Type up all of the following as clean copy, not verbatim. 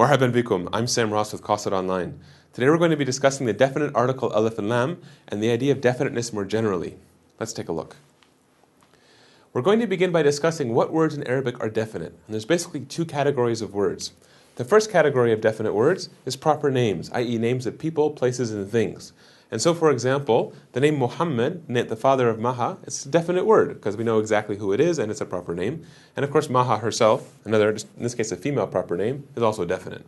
Marhaban bikum. I'm Sam Ross with Qasad Online. Today we're going to be discussing the definite article alif and lam and the idea of definiteness more generally. Let's take a look. We're going to begin by discussing what words in Arabic are definite. And there's basically two categories of words. The first category of definite words is proper names, i.e. names of people, places, and things. And so, for example, the name Muhammad, the father of Maha, it's a definite word because we know exactly who it is and it's a proper name. And of course, Maha herself, another, in this case a female proper name, is also definite.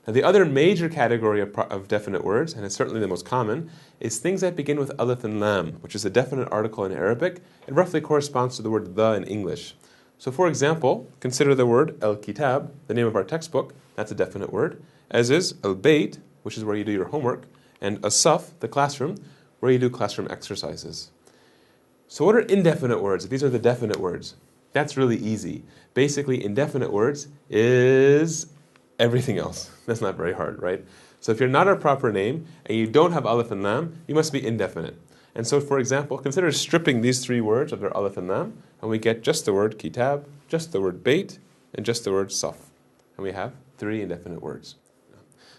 Now, the other major category of definite words, and it's certainly the most common, is things that begin with alif and lam, which is a definite article in Arabic. It roughly corresponds to the word the in English. So, for example, consider the word al-kitab, the name of our textbook, that's a definite word, as is al-bayt, which is where you do your homework, and as-saf, the classroom, where you do classroom exercises. So what are indefinite words? These are the definite words. That's really easy. Basically, indefinite words is everything else. That's not very hard, right? So if you're not a proper name and you don't have alif and lam, you must be indefinite. And so, for example, consider stripping these three words of their alif and lam, and we get just the word kitab, just the word bayt, and just the word saf. And we have three indefinite words.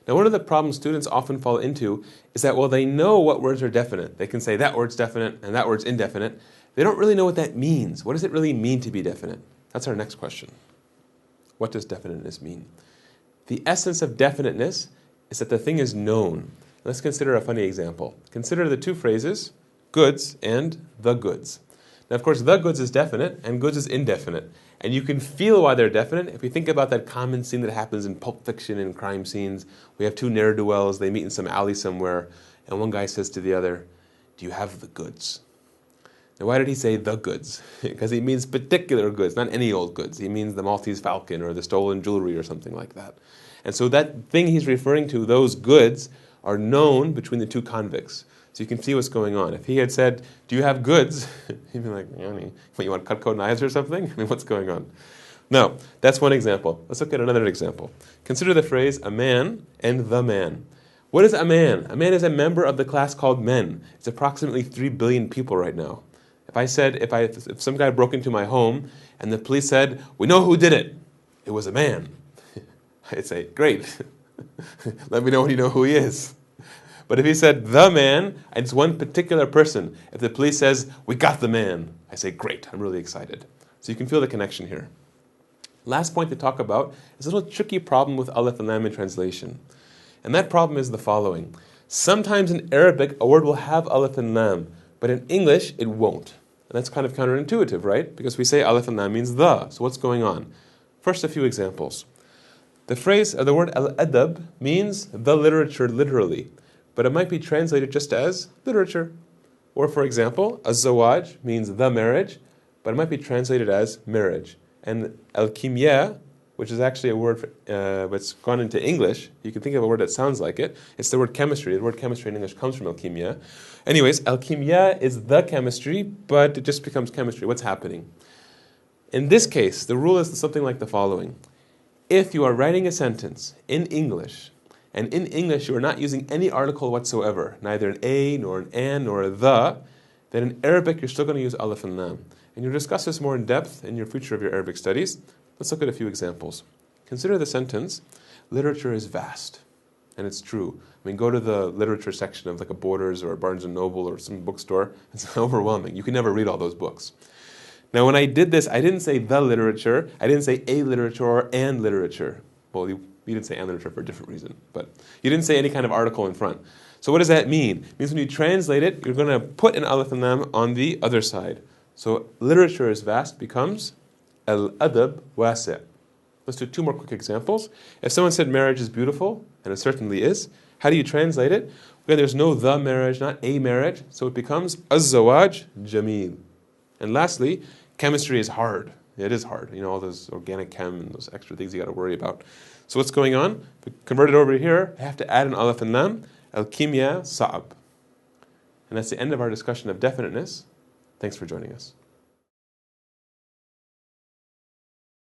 Now, one of the problems students often fall into is that, well, they know what words are definite. They can say that word's definite and that word's indefinite. They don't really know what that means. What does it really mean to be definite? That's our next question. What does definiteness mean? The essence of definiteness is that the thing is known. Let's consider a funny example. Consider the two phrases, goods and the goods. Now, of course, the goods is definite and goods is indefinite. And you can feel why they're definite if you think about that common scene that happens in Pulp Fiction and crime scenes. We have two ne'er-do-wells, they meet in some alley somewhere, and one guy says to the other, "Do you have the goods?" Now, why did he say the goods? Because he means particular goods, not any old goods. He means the Maltese Falcon or the stolen jewelry or something like that. And so that thing he's referring to, those goods, are known between the two convicts. So you can see what's going on. If he had said, "Do you have goods?" he'd be like, "What, you want Cutco knives or something?" I mean, what's going on? No, that's one example. Let's look at another example. Consider the phrase, a man and the man. What is a man? A man is a member of the class called men. It's approximately 3 billion people right now. If some guy broke into my home and the police said, "We know who did it. It was a man," I'd say, "Great. Let me know when you know who he is." But if he said, "the man," and it's one particular person, if the police says, "We got the man," I say, "Great, I'm really excited." So you can feel the connection here. Last point to talk about is a little tricky problem with alif and lam in translation. And that problem is the following. Sometimes in Arabic, a word will have alif and lam, but in English, it won't. And that's kind of counterintuitive, right? Because we say alif and lam means the. So what's going on? First, a few examples. The phrase, or the word al-adab, means the literature literally, but it might be translated just as literature. Or for example, az-zawaj means the marriage, but it might be translated as marriage. And al-kimya, which is actually a word that's gone into English, you can think of a word that sounds like it. It's the word chemistry. The word chemistry in English comes from al-kimya. Anyways, al-kimya is the chemistry, but it just becomes chemistry. What's happening? In this case, the rule is something like the following. If you are writing a sentence in English, and in English you are not using any article whatsoever, neither an a, nor an an, nor a the, then in Arabic you're still going to use alif and lam. And you'll discuss this more in depth in your future of your Arabic studies. Let's look at a few examples. Consider the sentence, literature is vast. And it's true. I mean, go to the literature section of like a Borders or a Barnes & Noble or some bookstore. It's overwhelming. You can never read all those books. Now, when I did this, I didn't say the literature. I didn't say a literature or an literature. Well, you didn't say an literature for a different reason. But you didn't say any kind of article in front. So what does that mean? It means when you translate it, you're going to put an alif and lam on the other side. So literature is vast becomes al-adab wasi'. Let's do two more quick examples. If someone said marriage is beautiful, and it certainly is, how do you translate it? Well, there's no the marriage, not a marriage, so it becomes az-zawaj jameel. And lastly, chemistry is hard. It is hard. You know, all those organic chem and those extra things you got to worry about. So what's going on? If we convert it over here, I have to add an alif and lam, al-kimya sa'ab. And that's the end of our discussion of definiteness. Thanks for joining us.